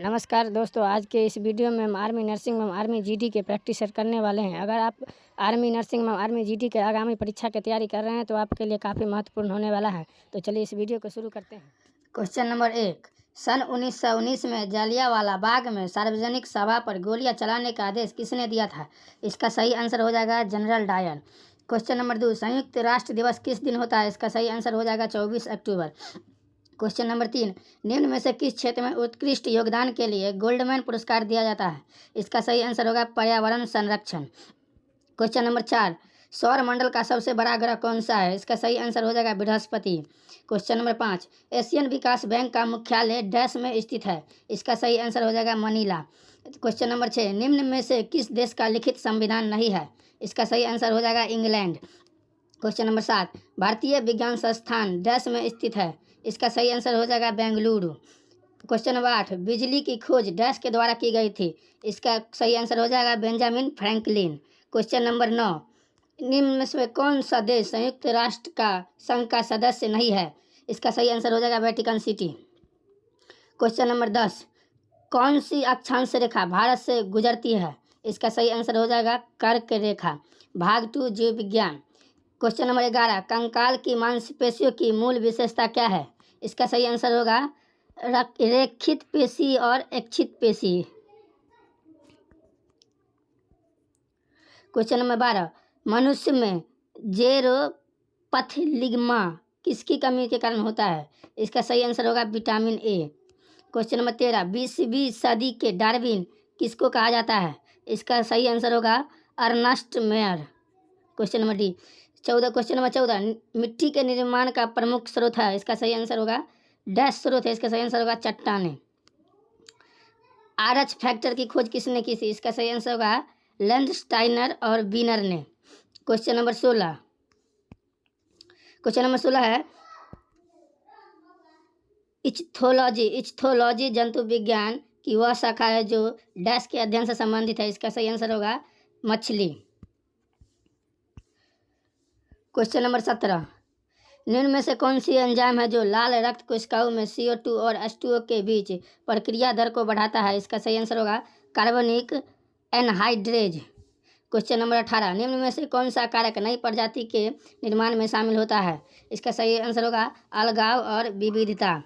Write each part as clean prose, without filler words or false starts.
नमस्कार दोस्तों, आज के इस वीडियो में हम आर्मी नर्सिंग एवं आर्मी जीडी के प्रैक्टिस करने वाले हैं। अगर आप आर्मी नर्सिंग एवं आर्मी जीडी के आगामी परीक्षा की तैयारी कर रहे हैं तो आपके लिए काफ़ी महत्वपूर्ण होने वाला है। तो चलिए इस वीडियो को शुरू करते हैं। Question number 1। सन 1919 में जालियांवाला बाग में सार्वजनिक सभा पर गोलियां चलाने का आदेश किसने दिया था? इसका सही आंसर हो जाएगा जनरल डायर। Question number 2। संयुक्त राष्ट्र दिवस किस दिन होता है? इसका सही आंसर हो जाएगा 24 अक्टूबर। Question number 3। निम्न में से किस क्षेत्र में उत्कृष्ट योगदान के लिए गोल्डमैन पुरस्कार दिया जाता है? इसका सही आंसर होगा पर्यावरण संरक्षण। Question number 4। सौर मंडल का सबसे बड़ा ग्रह कौन सा है? इसका सही आंसर हो जाएगा बृहस्पति। क्वेश्चन नंबर 5। एशियन विकास बैंक का मुख्यालय डैश में स्थित है? इसका सही आंसर हो जाएगा मनीला। Question number 6। निम्न में से किस देश का लिखित संविधान नहीं है? इसका सही आंसर हो जाएगा इंग्लैंड। Question number 7। भारतीय विज्ञान संस्थान डैश में स्थित है? इसका सही आंसर हो जाएगा बेंगलुरु। Question number 8। बिजली की खोज डैश के द्वारा की गई थी? इसका सही आंसर हो जाएगा बेंजामिन फ्रैंकलिन। Question number 9। निम्न में से कौन सा देश संयुक्त राष्ट्र का संघ का सदस्य नहीं है? इसका सही आंसर हो जाएगा वेटिकन सिटी। Question number 10। कौन सी अक्षांश रेखा भारत से गुजरती है? इसका सही आंसर हो जाएगा कर्क रेखा। भाग 2 जीव विज्ञान। Question number 11। कंकाल की मांसपेशियों की मूल विशेषता क्या है? इसका सही आंसर होगा रेखित पेशी और इच्छित पेशी। Question number 12। मनुष्य में जेरोपथलिग्मा किसकी कमी के कारण होता है? इसका सही आंसर होगा विटामिन ए। Question number 13। 20वीं सदी के डार्विन किसको कहा जाता है? इसका सही आंसर होगा अर्नस्ट मेयर। Question number 14। मिट्टी के निर्माण का प्रमुख स्रोत है? इसका सही आंसर होगा डैश स्रोत है। इसका सही आंसर होगा चट्टाने। आरएच फैक्टर की खोज किसने की थी? इसका सही आंसर होगा लैंडस्टाइनर और बीनर ने। Question number 16। क्वेश्चन नंबर 16 है इच्थोलॉजी जंतु विज्ञान की वह शाखा है जो डैश के अध्ययन से संबंधित है? इसका सही आंसर होगा मछली। Question number 17। निम्न में से कौन सी एंजाइम है जो लाल रक्त कोशिकाओं में CO2 और H2O के बीच प्रक्रिया दर को बढ़ाता है? इसका सही आंसर होगा कार्बनिक एनहाइड्रेज। Question number 18। निम्न में से कौन सा कारक नई प्रजाति के निर्माण में शामिल होता है? इसका सही आंसर होगा अलगाव और विविधता।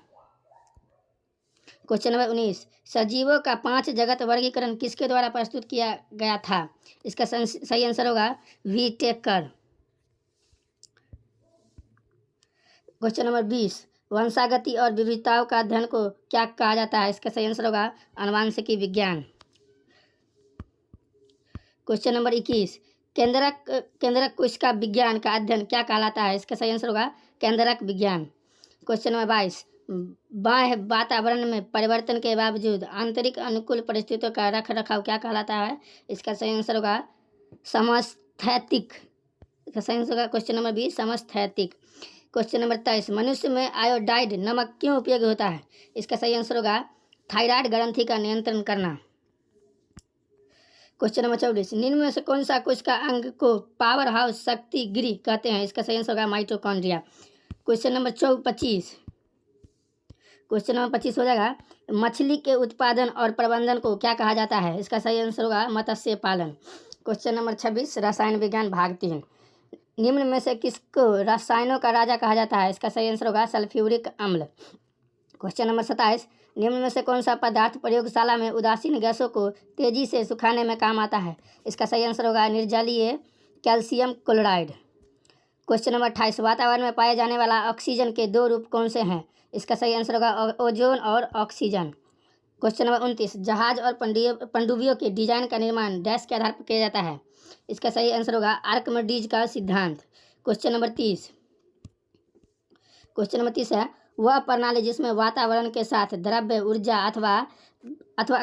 Question number 19। सजीवों का 5 जगत वर्गीकरण किसके द्वारा प्रस्तुत किया गया था? इसका सही आंसर होगा व्हिटेकर। Question number 20। वंशागति और विविधताओं का अध्ययन को क्या कहा जाता है? इसका सही आंसर होगा आनुवंशिकी विज्ञान। Question number 21। केंद्रक कोशिका विज्ञान का अध्ययन क्या कहलाता है? इसका सही आंसर होगा केंद्रक विज्ञान। Question number 22। बाह्य वातावरण में परिवर्तन के बावजूद आंतरिक अनुकूल परिस्थितियों का रख रखाव क्या कहलाता है? इसका सही आंसर होगा समस्थैतिक। इसका सही आंसर होगा क्वेश्चन नंबर 20 समस्थैतिक। Question number 23। मनुष्य में आयोडाइड नमक क्यों उपयोगी होता है? इसका सही आंसर होगा थायराइड ग्रंथि का नियंत्रण करना। Question number 24। निम्न में से कौन सा कोशिका अंग को पावर हाउस शक्ति गृह कहते हैं? इसका सही आंसर होगा mitochondria. Question number 25। Question number 25 हो जाएगा मछली के उत्पादन और प्रबंधन को क्या कहा जाता है? इसका सही आंसर होगा मत्स्य पालन। Question number 26। रसायन विज्ञान भाग 3। निम्न में से किसको रसायनों का राजा कहा जाता है? इसका सही आंसर होगा सल्फ्यूरिक अम्ल। Question number 27। निम्न में से कौन सा पदार्थ प्रयोगशाला में उदासीन गैसों को तेजी से सुखाने में काम आता है? इसका सही आंसर होगा निर्जलीय कैल्शियम क्लोराइड। Question number 28। वातावरण में पाए जाने वाला ऑक्सीजन के 2 रूप कौन से हैं? इसका सही आंसर होगा ओजोन और ऑक्सीजन। Question number 29। जहाज और पनडुब्बियों के डिजाइन का निर्माण डैश के आधार पर किया जाता है? इसका सही आंसर होगा आर्किमिडीज का सिद्धांत। Question number 30। क्वेश्चन नंबर 30 है वह प्रणाली जिसमें वातावरण के साथ द्रव्य ऊर्जा अथवा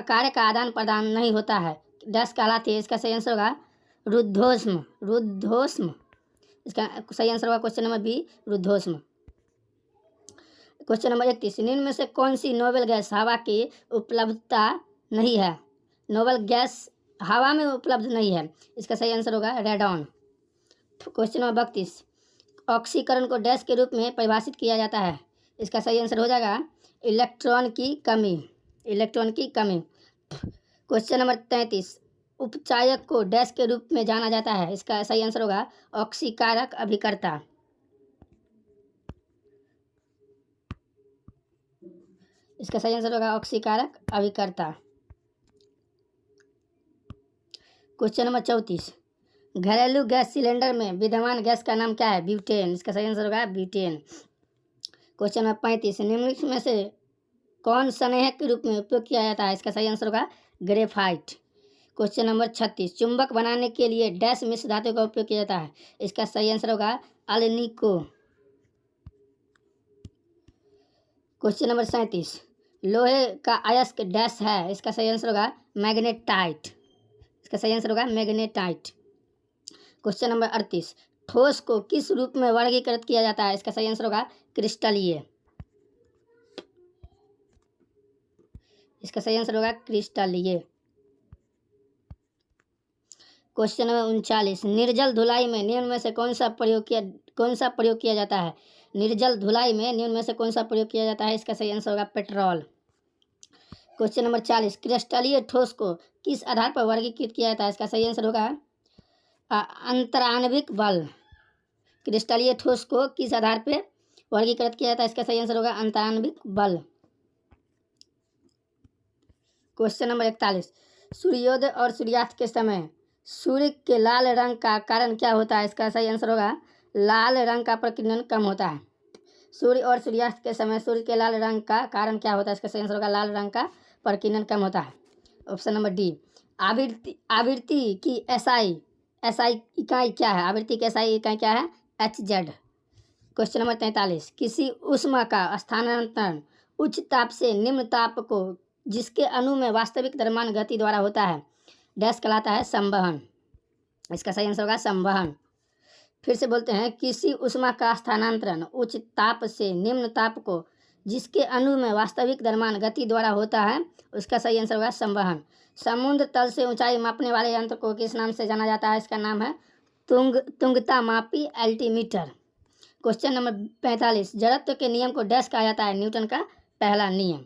कार्य का आदान प्रदान नहीं होता है डैश कहलाती है? इसका सही आंसर होगा रुद्धोष्म। इसका सही आंसर होगा क्वेश्चन नंबर बी रुद्धोष्म। Question number 31। निम्न में से कौन सी नोबेल गैस हवा की उपलब्धता नहीं है? नोबेल गैस हवा में उपलब्ध नहीं है। इसका सही आंसर होगा रेडॉन। Question number 32। ऑक्सीकरण को डैश के रूप में परिभाषित किया जाता है? इसका सही आंसर हो जाएगा इलेक्ट्रॉन की कमी। इलेक्ट्रॉन की कमी। क्वेश्चन नंबर 33, उपचायक को डैश के रूप में जाना जाता है? इसका सही आंसर होगा ऑक्सीकारक अभिकर्ता। इसका सही आंसर होगा ऑक्सीकारक अभिकर्ता। क्वेश्चन नंबर 34, घरेलू गैस सिलेंडर में विद्यमान गैस का नाम क्या है? ब्यूटेन। इसका सही आंसर होगा ब्यूटेन। क्वेश्चन नंबर 35, निम्नलिखित में से कौन संदेहक के रूप में उपयोग किया जाता है? इसका सही आंसर होगा ग्रेफाइट। क्वेश्चन नंबर 36, चुंबक बनाने के लिए डैश मिश्र धातु का उपयोग किया जाता है? इसका सही आंसर होगा अल्निको। क्वेश्चन नंबर 37, लोहे का अयस्क डैश है? इसका सही आंसर होगा मैग्नेटाइट। इसका सही आंसर होगा मैग्नेटाइट। क्वेश्चन नंबर 38, ठोस को किस रूप में वर्गीकृत किया जाता है? इसका सही आंसर होगा क्रिस्टलीय। इसका सही आंसर होगा क्रिस्टलीय। क्वेश्चन नंबर 39, निर्जल धुलाई में निम्न में से कौन सा प्रयोग किया जाता है? निर्जल धुलाई में निम्न में से कौन सा प्रयोग किया जाता है? इसका सही आंसर होगा पेट्रोल। क्वेश्चन नंबर 40, क्रिस्टलीय ठोस को किस आधार पर वर्गीकृत किया जाता है? इसका सही आंसर होगा अंतराणविक बल। क्रिस्टलीय ठोस को किस आधार पर वर्गीकृत किया जाता है? इसका सही आंसर होगा अंतराणविक बल। क्वेश्चन नंबर 41, सूर्योदय और सूर्यास्त के समय सूर्य के लाल रंग का कारण क्या होता है? इसका सही आंसर होगा लाल रंग का प्रकीर्णन कम होता है। सूर्य और सूर्यास्त के समय सूर्य के लाल रंग का कारण क्या होता है? इसका सही आंसर होगा लाल रंग का प्रकीर्णन कम होता है। Option number D. आवृत्ति की एसआई इकाई क्या है? आवृत्ति की एसआई इकाई क्या है? HZ। क्वेश्चन नंबर 43, किसी ऊष्मा का स्थानांतरण उच्च ताप से निम्न ताप को जिसके अणु में वास्तविक द्रव्यमान गति द्वारा होता है डैश कहलाता है? संवहन। इसका सही आंसर होगा संवहन। फिर से बोलते हैं, किसी ऊष्मा का स्थानांतरण उच्च ताप से निम्न ताप को जिसके अणु में वास्तविक द्रव्यमान गति द्वारा होता है उसका सही आंसर होगा संवहन। समुद्र तल से ऊंचाई मापने वाले यंत्र को किस नाम से जाना जाता है? इसका नाम है तुंगता मापी एल्टीमीटर। क्वेश्चन नंबर 45, जड़त्व के नियम को डैश कहा जाता है? न्यूटन का पहला नियम।